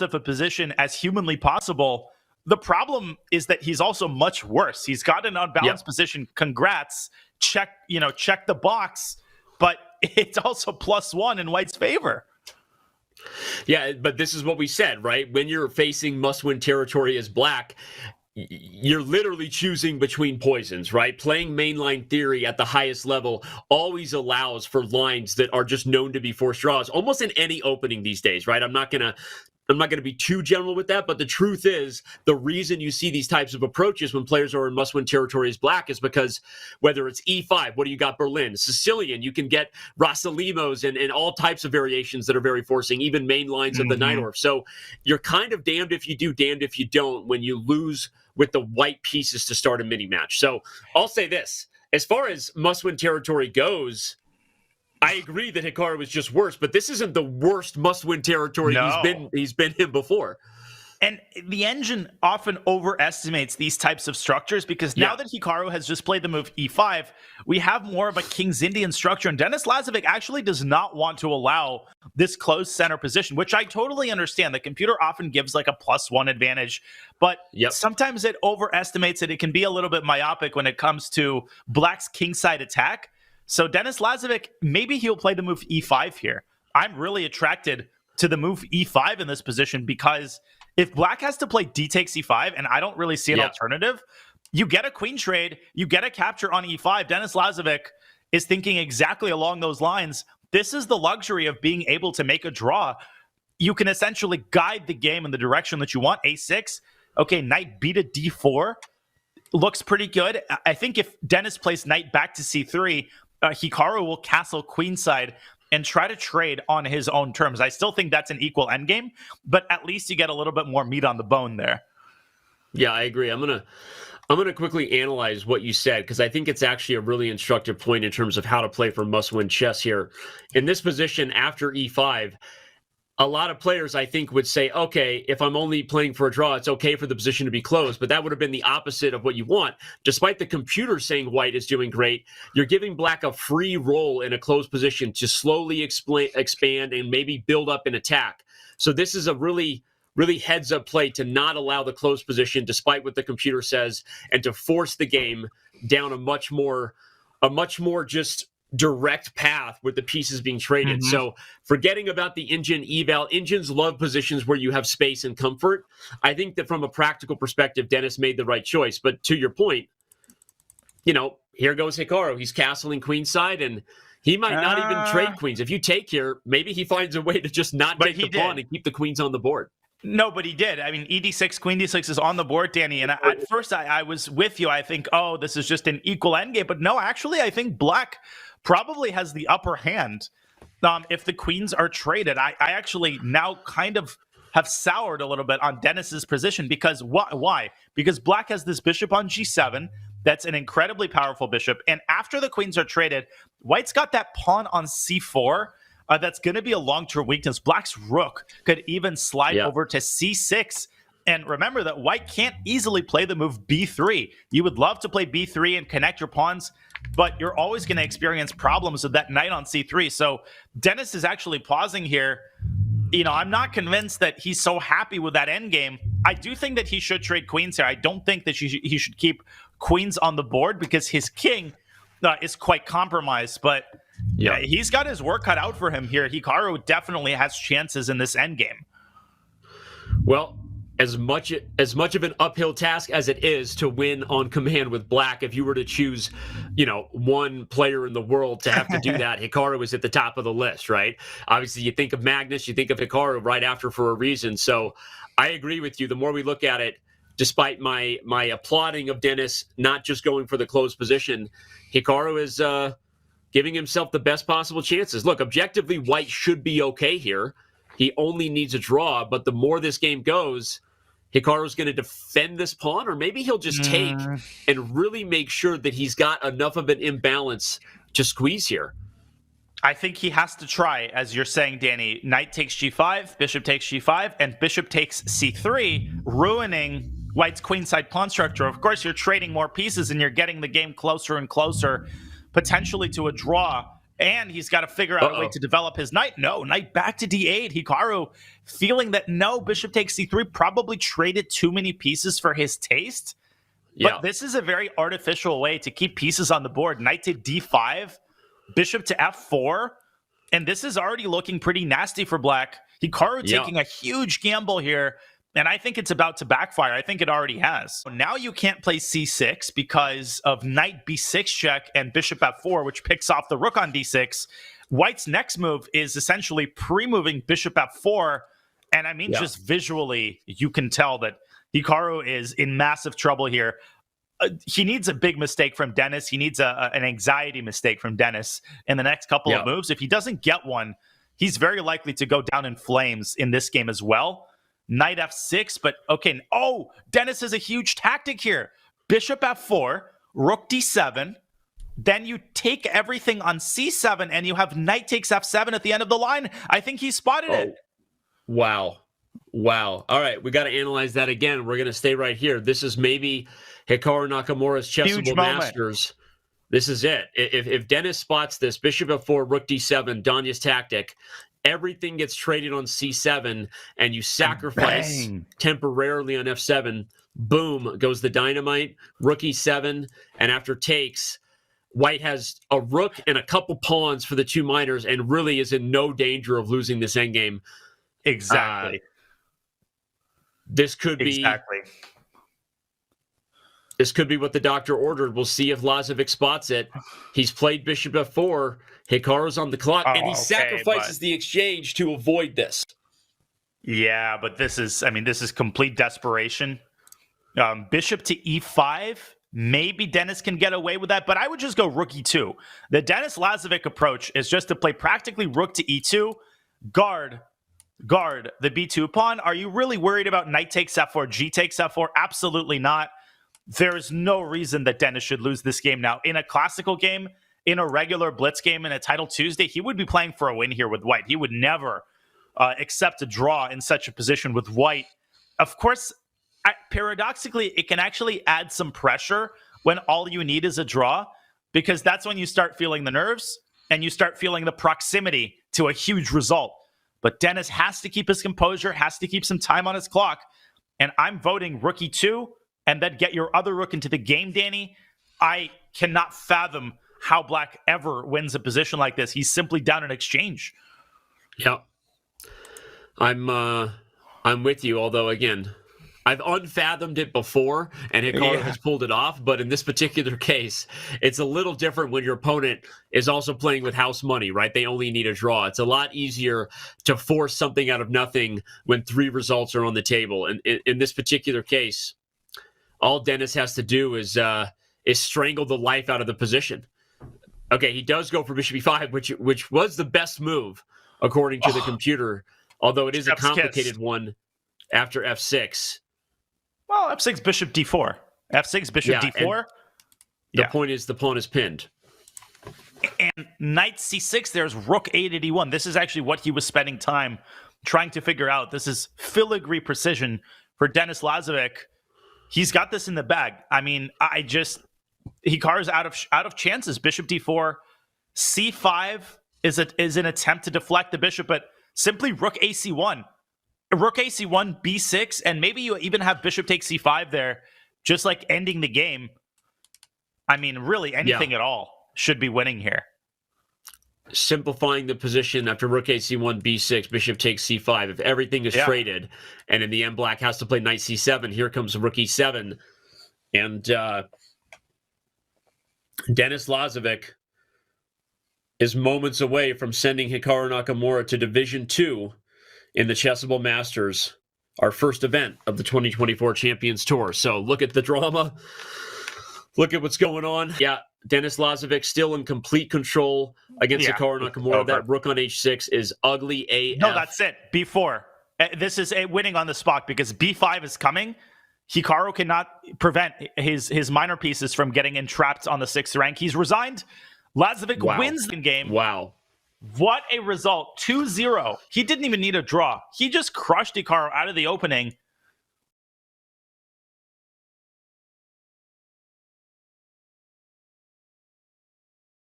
of a position as humanly possible. The problem is that he's also much worse. He's got an unbalanced position. Congrats. Check the box, but it's also +1 in White's favor. Yeah, but this is what we said, right? When you're facing must-win territory as Black, you're literally choosing between poisons, right? Playing mainline theory at the highest level always allows for lines that are just known to be forced draws, almost in any opening these days, right? I'm not gonna be too general with that, but the truth is the reason you see these types of approaches when players are in must-win territory as Black is because whether it's E5, what do you got? Berlin, Sicilian, you can get Rossalimos and all types of variations that are very forcing, even main lines of the Najdorf. So you're kind of damned if you do, damned if you don't when you lose with the white pieces to start a mini match. So I'll say this, as far as must-win territory goes, I agree that Hikaru is just worse, but this isn't the worst must-win territory he's been in before. And the engine often overestimates these types of structures because now that Hikaru has just played the move E5, we have more of a King's Indian structure. And Denis Lazavik actually does not want to allow this closed center position, which I totally understand. The computer often gives like a +1 advantage, but sometimes it overestimates it. It can be a little bit myopic when it comes to Black's kingside attack. So Denis Lazavik, maybe he'll play the move E5 here. I'm really attracted to the move E5 in this position because if Black has to play D takes E5, and I don't really see an alternative, you get a queen trade, you get a capture on E5. Denis Lazavik is thinking exactly along those lines. This is the luxury of being able to make a draw. You can essentially guide the game in the direction that you want. A6, okay, knight b to D4 looks pretty good. I think if Denis plays knight back to C3, Hikaru will castle queenside and try to trade on his own terms. I still think that's an equal endgame, but at least you get a little bit more meat on the bone there. Yeah, I agree. I'm gonna quickly analyze what you said because I think it's actually a really instructive point in terms of how to play for must-win chess here. In this position after E5, a lot of players, I think, would say, okay, if I'm only playing for a draw, it's okay for the position to be closed. But that would have been the opposite of what you want. Despite the computer saying White is doing great, you're giving Black a free roll in a closed position to slowly expand and maybe build up an attack. So this is a really heads-up play to not allow the closed position, despite what the computer says, and to force the game down a much more just direct path with the pieces being traded. So forgetting about the engine eval, engines love positions where you have space and comfort. I think that from a practical perspective, Denis made the right choice. But to your point, here goes Hikaru. He's castling queenside, and he might not even trade queens. If you take here, maybe he finds a way to just not take the pawn and keep the queens on the board. No, but he did. I mean, ED6, Queen D6 is on the board, Danny. And at first, I was with you. I think, this is just an equal endgame. But no, actually, I think Black probably has the upper hand if the queens are traded. I actually now kind of have soured a little bit on Denis's position because why? Because Black has this bishop on G7. That's an incredibly powerful bishop. And after the queens are traded, White's got that pawn on C4. That's going to be a long-term weakness. Black's rook could even slide over to C6. And remember that White can't easily play the move B3. You would love to play B3 and connect your pawns, but you're always going to experience problems with that knight on C3. So Denis is actually pausing here. I'm not convinced that he's so happy with that endgame. I do think that he should trade queens here. I don't think that he should keep queens on the board because his king is quite compromised, but he's got his work cut out for him here. Hikaru definitely has chances in this endgame. Well, as much of an uphill task as it is to win on command with Black, if you were to choose, one player in the world to have to do that, Hikaru is at the top of the list, right? Obviously, you think of Magnus, you think of Hikaru right after for a reason. So I agree with you. The more we look at it, despite my applauding of Denis not just going for the closed position, Hikaru is giving himself the best possible chances. Look, objectively, White should be okay here. He only needs a draw, but the more this game goes, Hikaru's going to defend this pawn, or maybe he'll just take and really make sure that he's got enough of an imbalance to squeeze here. I think he has to try, as you're saying, Danny. Knight takes G5, bishop takes G5, and bishop takes C3, ruining White's queenside pawn structure. Of course, you're trading more pieces, and you're getting the game closer and closer, potentially to a draw. And he's got to figure out a way to develop his knight. No, knight back to d8. Hikaru feeling that no, bishop takes c3, probably traded too many pieces for his taste. But this is a very artificial way to keep pieces on the board. Knight to d5, bishop to f4. And this is already looking pretty nasty for black. Hikaru taking a huge gamble here. And I think it's about to backfire. I think it already has. Now you can't play c6 because of knight b6 check and bishop f4, which picks off the rook on d6. White's next move is essentially pre-moving bishop f4. And I mean, just visually, you can tell that Hikaru is in massive trouble here. He needs a big mistake from Denis. He needs an anxiety mistake from Denis in the next couple of moves. If he doesn't get one, he's very likely to go down in flames in this game as well. Knight f6, but okay. Oh, Denis has a huge tactic here. Bishop f4, rook d7. Then you take everything on c7, and you have knight takes f7 at the end of the line. I think he spotted it. Wow. All right, we got to analyze that again. We're going to stay right here. This is maybe Hikaru Nakamura's chessable masters. This is it. If Denis spots this, bishop f4, rook d7, Danya's tactic, everything gets traded on c7, and you sacrifice temporarily on f7. Boom, goes the dynamite, rook e7, and after takes, White has a rook and a couple pawns for the two minors and really is in no danger of losing this endgame. Exactly. This could be what the doctor ordered. We'll see if Lazavik spots it. He's played bishop f4. Hikaru's on the clock, and he sacrifices the exchange to avoid this. Yeah, but this is complete desperation. Bishop to e5. Maybe Denis can get away with that, but I would just go rook e2. The Denis Lazavik approach is just to play practically rook to e2, guard the b2 pawn. Are you really worried about knight takes f4, g takes f4? Absolutely not. There is no reason that Denis should lose this game now. In a classical game, in a regular blitz game, in a title Tuesday, he would be playing for a win here with White. He would never accept a draw in such a position with White. Of course, paradoxically, it can actually add some pressure when all you need is a draw, because that's when you start feeling the nerves and you start feeling the proximity to a huge result. But Denis has to keep his composure, has to keep some time on his clock. And I'm voting rook e2 and then get your other rook into the game, Danny. I cannot fathom how black ever wins a position like this. He's simply down an exchange. Yep. I'm with you, although again, I've unfathomed it before, and Hikaru has pulled it off. But in this particular case, it's a little different when your opponent is also playing with house money, right? They only need a draw. It's a lot easier to force something out of nothing when three results are on the table. And in this particular case, all Denis has to do is strangle the life out of the position. Okay, he does go for bishop e5, which was the best move according to the computer, although it is a complicated one after f6. Well, f6, bishop d4. f6, bishop d4. The point is the pawn is pinned. And knight c6, there's rook a to d1. This is actually what he was spending time trying to figure out. This is filigree precision for Denis Lazavik. He's got this in the bag. I mean, Hikaru's out of chances. Bishop d4, c5 is an attempt to deflect the bishop, but simply rook ac1. Rook ac1, b6, and maybe you even have bishop take c5 there, just like ending the game. I mean, really anything at all should be winning here. Simplifying the position after rook ac1, b6, bishop takes c5. If everything is traded, and in the end black has to play knight c7, here comes rook e7. And Denis Lazavik is moments away from sending Hikaru Nakamura to Division 2 in the Chessable Masters, our first event of the 2024 Champions Tour. So look at the drama. Look at what's going on. Yeah, Denis Lazavik still in complete control against Hikaru Nakamura. That rook on h6 is ugly AF. No, that's it. b4. This is a winning on the spot because b5 is coming. Hikaru cannot prevent his minor pieces from getting entrapped on the 6th rank. He's resigned. Lazavik wins the game. Wow. What a result. 2-0. He didn't even need a draw. He just crushed Hikaru out of the opening.